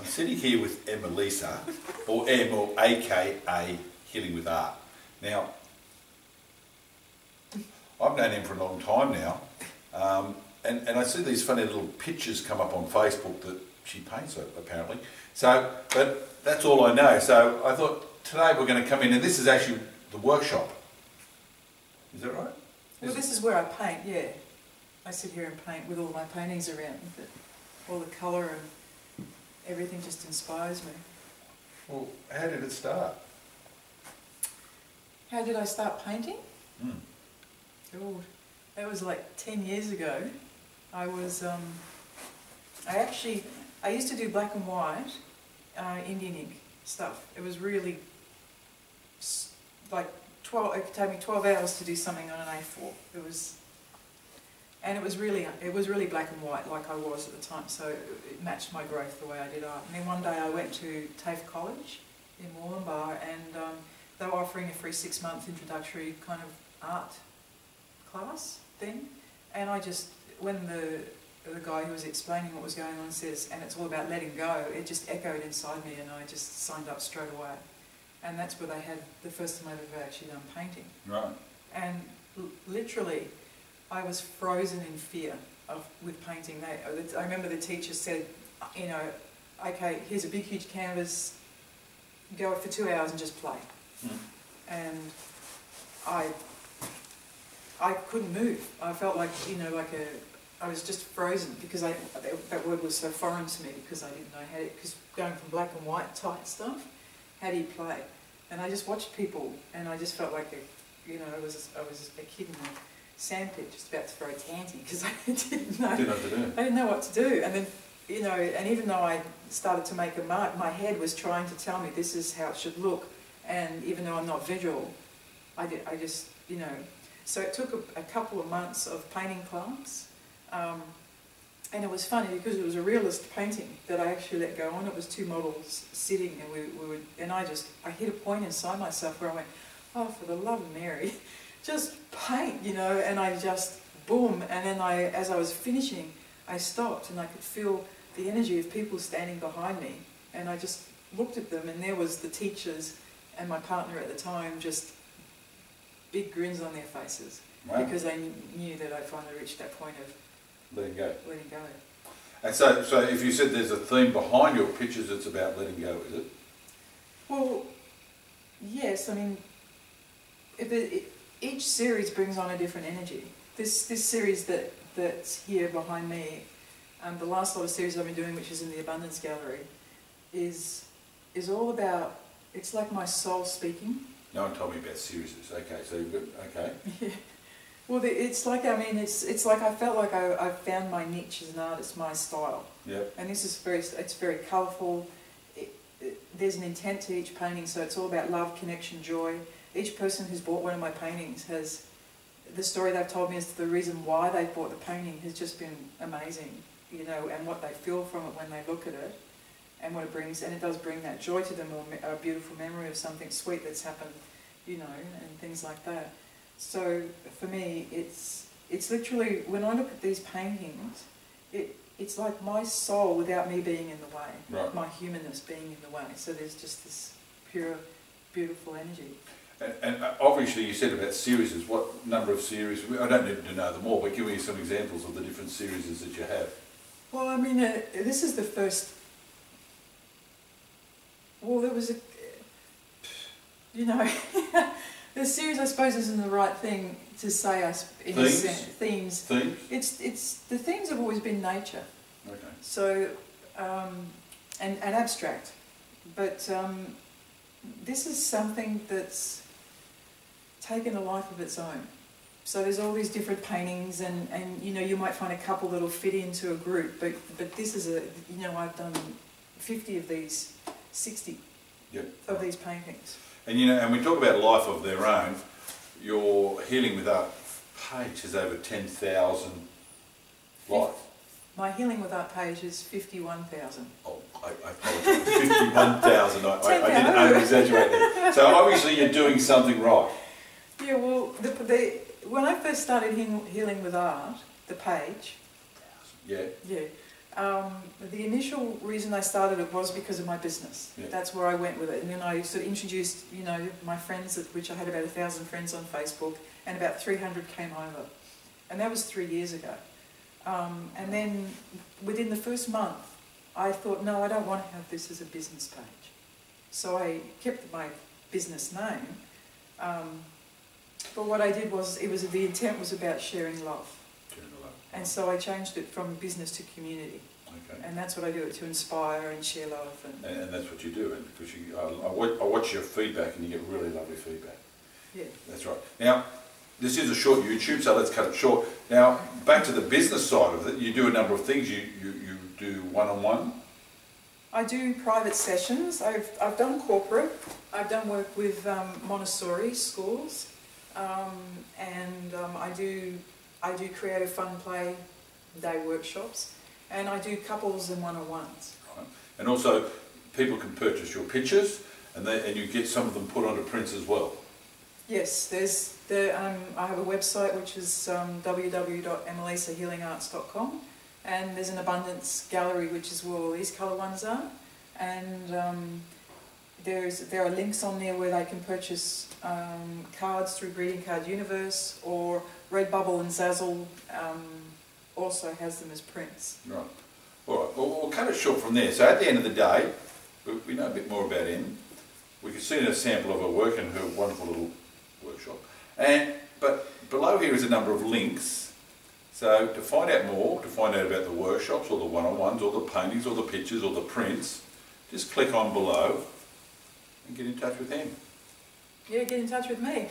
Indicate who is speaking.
Speaker 1: I'm sitting here with Emelisa, or Em, or AKA Healing with Art. Now, I've known Em for a long time now, and I see these funny little pictures come up on Facebook that she paints, apparently. So, but that's all I know. So I thought today we're going to come in, and this is actually the workshop. Is that right?
Speaker 2: Well, this is where I paint, yeah. I sit here and paint with all my paintings around, but all the colour and everything just inspires me.
Speaker 1: Well, how did it start?
Speaker 2: How did I start painting?
Speaker 1: Mm.
Speaker 2: Oh, that was like 10 years ago. I was, I used to do black and white Indian ink stuff. It was really like it could take me 12 hours to do something on an A4. It was really black and white like I was at the time, so it matched my growth the way I did art. And then one day I went to TAFE College in Moranbah, and they were offering a free 6-month introductory kind of art class thing. And I just, when the guy who was explaining what was going on says, and it's all about letting go, it just echoed inside me, and I just signed up straight away. And that's where they had the first time I've ever actually done painting.
Speaker 1: Right.
Speaker 2: And literally, I was frozen in fear with painting. I remember the teacher said, you know, okay, here's a big huge canvas, go for 2 hours and just play. Mm. And I couldn't move. I felt like, you know, I was just frozen because that word was so foreign to me, because I didn't know how to, because going from black and white tight stuff, how do you play? And I just watched people, and I just felt like I was a kid in a sandpit just about to throw a tanty, because I didn't know. I didn't know what to do. And then, you know, and even though I started to make a mark, my head was trying to tell me this is how it should look. And even though I'm not visual, I just, you know. So it took a couple of months of painting class. And it was funny because it was a realist painting that I actually let go on. It was 2 models sitting, and I hit a point inside myself where I went, oh, for the love of Mary, just paint, you know. And I just, boom, and then as I was finishing, I stopped, and I could feel the energy of people standing behind me, and I just looked at them, and there was the teachers and my partner at the time, just big grins on their faces. Wow. Because they knew that I finally reached that point of
Speaker 1: letting go.
Speaker 2: Letting go.
Speaker 1: And so if you said there's a theme behind your pictures, it's about letting go, is it?
Speaker 2: Well, yes. I mean, each series brings on a different energy. This series that's here behind me, the last lot of series I've been doing, which is in the Abundance Gallery, is all about, it's like my soul speaking.
Speaker 1: No one told me about series. Okay, so you've got, okay. Yeah.
Speaker 2: Well, it's like, I mean, it's like I felt like I found my niche as an artist, my style. Yeah. And this is it's very colourful. There's an intent to each painting, so it's all about love, connection, joy. Each person who's bought one of my paintings has, the story they've told me as to the reason why they bought the painting has just been amazing, you know, and what they feel from it when they look at it, and what it brings, and it does bring that joy to them, or a beautiful memory of something sweet that's happened, you know, and things like that. So for me, it's literally, when I look at these paintings, it's like my soul without me being in the way, right. My humanness being in the way. So there's just this pure, beautiful energy.
Speaker 1: And obviously you said about series, what number of series, I don't need to know them all, but give me some examples of the different series that you have.
Speaker 2: Well, I mean, this is the first, well, there was a, you know, the series, I suppose, isn't the right thing to say. In themes. It's the themes have always been nature. Okay. So, and abstract, but this is something that's taken a life of its own. So there's all these different paintings, and you know, you might find a couple that'll fit into a group, but this is you know, I've done 50 of these, 60 of these paintings. And
Speaker 1: you know, and we talk about life of their own. Your Healing with Art page has over 10,000 likes.
Speaker 2: My Healing with Art page is 51,000.
Speaker 1: Oh, I apologise. 51,000. I didn't over-exaggerate that. So obviously you're doing something right.
Speaker 2: Yeah, well, when I first started Healing with Art, the page, The initial reason I started it was because of my business.
Speaker 1: Yeah.
Speaker 2: That's where I went with it. And then I sort of introduced, you know, my friends, which I had about 1,000 friends on Facebook, and about 300 came over. And that was 3 years ago. And then within the first month, I thought, no, I don't want to have this as a business page. So I kept my business name. But what I did was, the intent was about sharing love. And so I changed it from business to community.
Speaker 1: Okay.
Speaker 2: And that's what I do, to inspire and share love.
Speaker 1: And that's what you do, and because I watch your feedback and you get really lovely feedback.
Speaker 2: Yeah.
Speaker 1: That's right. Now, this is a short YouTube, so let's cut it short. Now, back to the business side of it, you do a number of things. You do one-on-one. I
Speaker 2: do private sessions. I've done corporate. I've done work with Montessori schools, and I do creative fun play day workshops, and I do couples and one-on-ones.
Speaker 1: Right. And also, people can purchase your pictures, and you get some of them put onto prints as well. Yes,
Speaker 2: I have a website which is www.emelisahealingarts.com, and there's an abundance gallery which is where all these colour ones are, and there are links on there where they can purchase cards through Greeting Card Universe, or Redbubble and Zazzle also has them as prints.
Speaker 1: Right. All right. Well, we'll cut it short from there. So at the end of the day, we know a bit more about Em. We can see a sample of her work and her wonderful little workshop. But below here is a number of links. So to find out more, to find out about the workshops or the one-on-ones or the paintings or the pictures or the prints, just click on below and get in touch with Em.
Speaker 2: Yeah, get in touch with me.